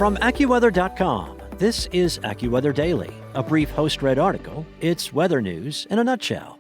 From AccuWeather.com, this is AccuWeather Daily, a brief host-read article. It's weather news in a nutshell.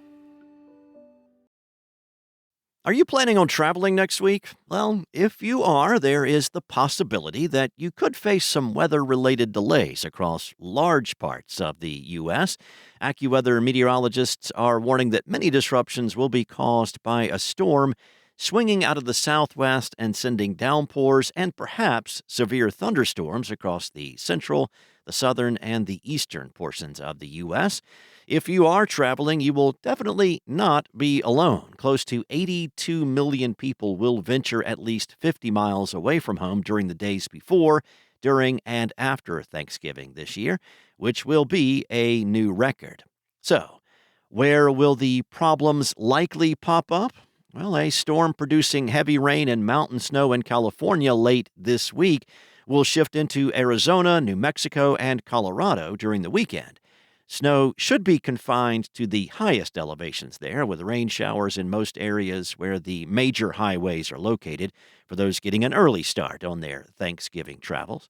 Are you planning on traveling next week? Well, if you are, there is the possibility that you could face some weather-related delays across large parts of the U.S. AccuWeather meteorologists are warning that many disruptions will be caused by a storm swinging out of the southwest and sending downpours and perhaps severe thunderstorms across the central, the southern, and the eastern portions of the U.S. If you are traveling, you will definitely not be alone. Close to 82 million people will venture at least 50 miles away from home during the days before, during, and after Thanksgiving this year, which will be a new record. So, where will the problems likely pop up? Well, a storm producing heavy rain and mountain snow in California late this week will shift into Arizona, New Mexico, and Colorado during the weekend. Snow should be confined to the highest elevations there, with rain showers in most areas where the major highways are located for those getting an early start on their Thanksgiving travels.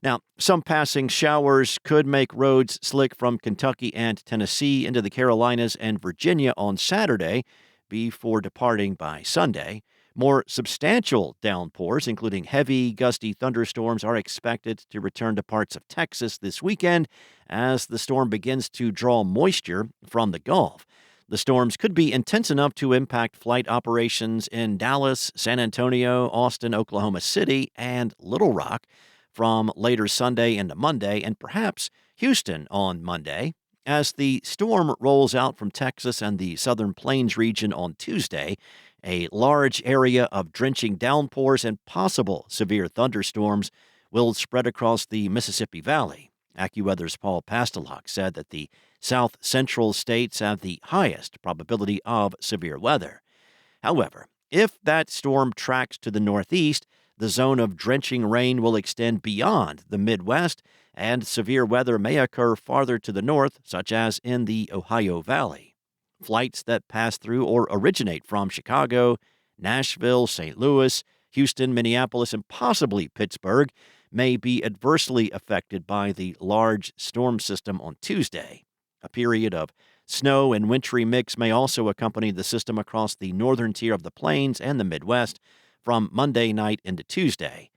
Now, some passing showers could make roads slick from Kentucky and Tennessee into the Carolinas and Virginia on Saturday before departing by Sunday. More substantial downpours, including heavy, gusty thunderstorms, are expected to return to parts of Texas this weekend as the storm begins to draw moisture from the Gulf. The storms could be intense enough to impact flight operations in Dallas, San Antonio, Austin, Oklahoma City, and Little Rock from later Sunday into Monday, and perhaps Houston on Monday. As the storm rolls out from Texas and the Southern Plains region on Tuesday, a large area of drenching downpours and possible severe thunderstorms will spread across the Mississippi Valley. AccuWeather's Paul Pastelok said that the south central states have the highest probability of severe weather. However, if that storm tracks to the northeast, the zone of drenching rain will extend beyond the Midwest, and severe weather may occur farther to the north, such as in the Ohio Valley. Flights that pass through or originate from Chicago, Nashville, St. Louis, Houston, Minneapolis, and possibly Pittsburgh may be adversely affected by the large storm system on Tuesday. A period of snow and wintry mix may also accompany the system across the northern tier of the plains and the Midwest from Monday night into Tuesday.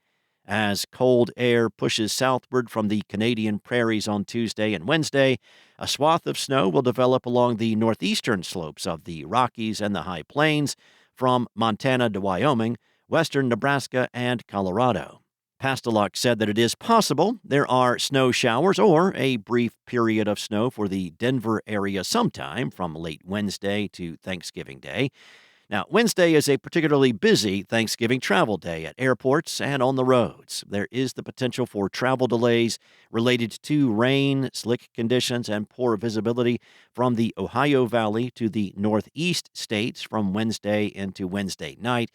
As cold air pushes southward from the Canadian prairies on Tuesday and Wednesday, a swath of snow will develop along the northeastern slopes of the Rockies and the High Plains from Montana to Wyoming, western Nebraska, and Colorado. Pastelok said that it is possible there are snow showers or a brief period of snow for the Denver area sometime from late Wednesday to Thanksgiving Day. Now, Wednesday is a particularly busy Thanksgiving travel day at airports and on the roads. There is the potential for travel delays related to rain, slick conditions, and poor visibility from the Ohio Valley to the northeast states from Wednesday into Wednesday night.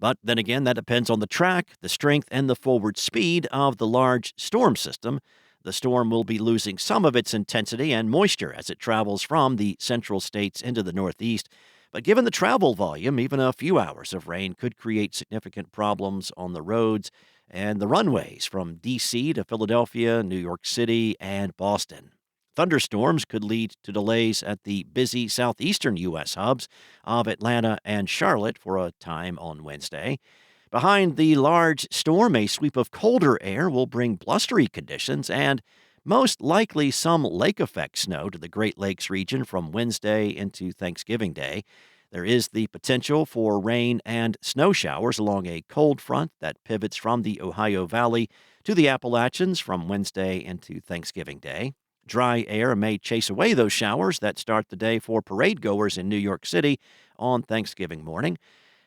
But then again, that depends on the track, the strength, and the forward speed of the large storm system. The storm will be losing some of its intensity and moisture as it travels from the central states into the northeast. But given the travel volume, even a few hours of rain could create significant problems on the roads and the runways from D.C. to Philadelphia, New York City, and Boston. Thunderstorms could lead to delays at the busy southeastern U.S. hubs of Atlanta and Charlotte for a time on Wednesday. Behind the large storm, a sweep of colder air will bring blustery conditions and most likely some lake-effect snow to the Great Lakes region from Wednesday into Thanksgiving Day. There is the potential for rain and snow showers along a cold front that pivots from the Ohio Valley to the Appalachians from Wednesday into Thanksgiving Day. Dry air may chase away those showers that start the day for parade goers in New York City on Thanksgiving morning.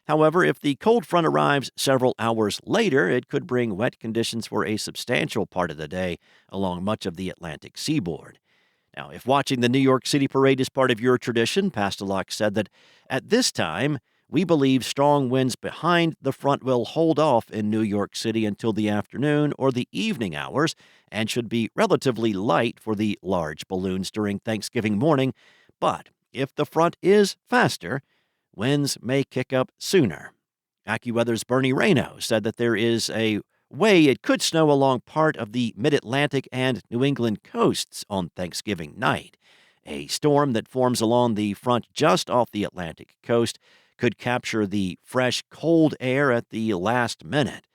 However, if the cold front arrives several hours later, it could bring wet conditions for a substantial part of the day along much of the Atlantic seaboard. Now, if watching the New York City parade is part of your tradition, Pastelok said that at this time, we believe strong winds behind the front will hold off in New York City until the afternoon or the evening hours and should be relatively light for the large balloons during Thanksgiving morning. But if the front is faster, winds may kick up sooner. AccuWeather's Bernie Rayno said that there is a way it could snow along part of the mid-Atlantic and New England coasts on Thanksgiving night. A storm that forms along the front just off the Atlantic coast could capture the fresh, cold air at the last minute.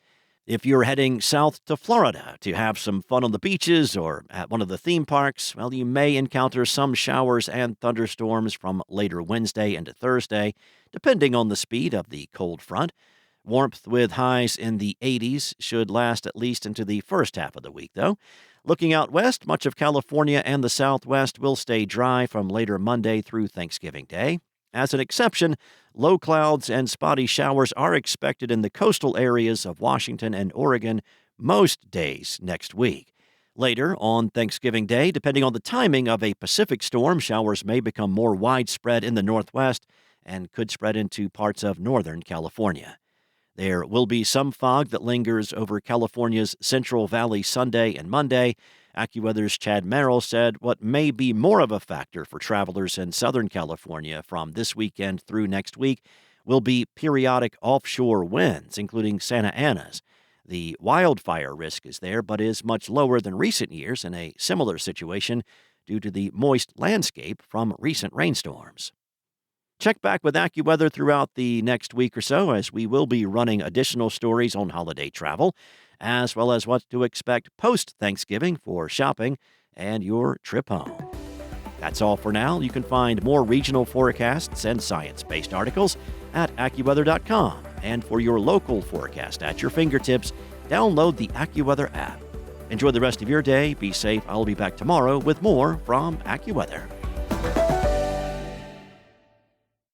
If you're heading south to Florida to have some fun on the beaches or at one of the theme parks, well, you may encounter some showers and thunderstorms from later Wednesday into Thursday, depending on the speed of the cold front. Warmth with highs in the 80s should last at least into the first half of the week, though. Looking out west, much of California and the Southwest will stay dry from later Monday through Thanksgiving Day. As an exception, low clouds and spotty showers are expected in the coastal areas of Washington and Oregon most days next week. Later, on Thanksgiving Day, depending on the timing of a Pacific storm, showers may become more widespread in the northwest and could spread into parts of northern California. There will be some fog that lingers over California's Central Valley Sunday and Monday. AccuWeather's Chad Merrill said what may be more of a factor for travelers in Southern California from this weekend through next week will be periodic offshore winds, including Santa Ana's. The wildfire risk is there, but is much lower than recent years in a similar situation due to the moist landscape from recent rainstorms. Check back with AccuWeather throughout the next week or so, as we will be running additional stories on holiday travel, as well as what to expect post-Thanksgiving for shopping and your trip home. That's all for now. You can find more regional forecasts and science-based articles at AccuWeather.com. And for your local forecast at your fingertips, download the AccuWeather app. Enjoy the rest of your day. Be safe. I'll be back tomorrow with more from AccuWeather.